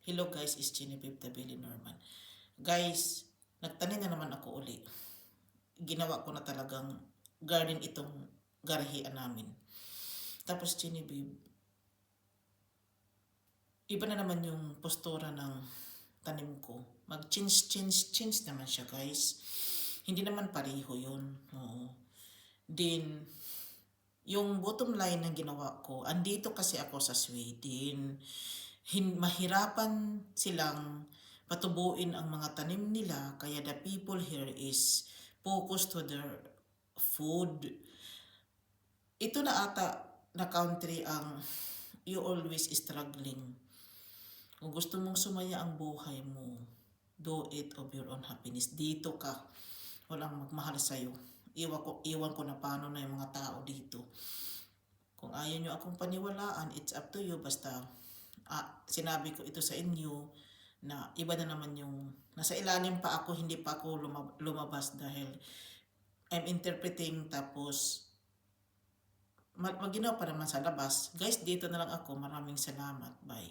Hello guys, it's Genevieve Tabili Norman. Guys, nagtanim na naman ako uli. Ginawa ko na talagang garden itong garahian namin. Tapos Genevieve, iba na naman yung postura ng tanim ko. Mag-change naman siya guys. Hindi naman pareho yun. Oo. Then, yung bottom line ng ginawa ko, andito kasi ako sa Sweden. Mahirapan silang patubuin ang mga tanim nila, kaya the people here is focused to their food. Ito na ata na country ang you always struggling. Kung gusto mong sumaya ang buhay mo, do it of your own happiness. Dito ka, walang magmahal sa'yo. Iwan ko na paano na yung mga tao dito. Kung ayaw nyo akong paniwalaan, it's up to you. Basta sinabi ko ito sa inyo na iba na naman yung nasa ilalim pa ako, hindi pa ako lumabas dahil I'm interpreting, tapos maginaw pa naman sa labas. Guys, dito na lang ako. Maraming salamat. Bye.